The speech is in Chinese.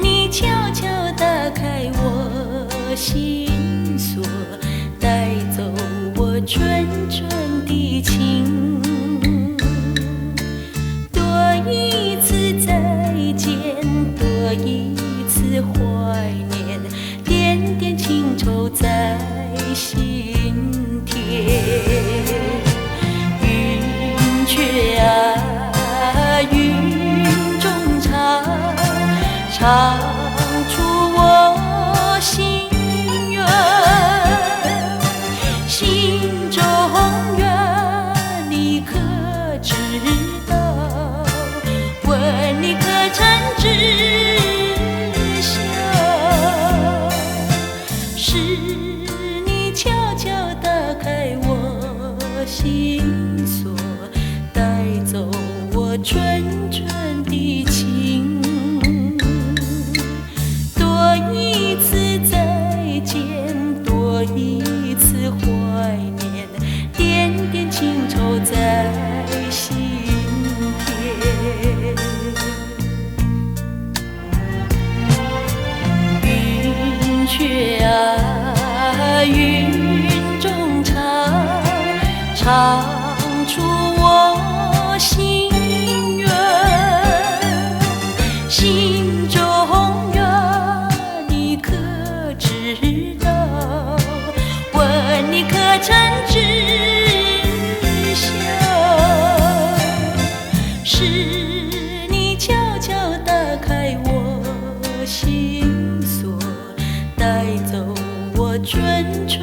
你悄悄打开我心锁，带走我纯纯的情。多一次再见，多一次怀念，点点情愁在心田。云雀啊，云中唱，唱出我心愿，心中愿你可知道？问你可曾知晓？是你悄悄打开我心锁，带走我纯纯的情。多一次再见，多一次怀念，点点情愁在心田。云雀啊，云中唱，唱出我心愿，心中愿你可知道？问你可曾知晓？是你悄悄打开我心锁，带走我纯纯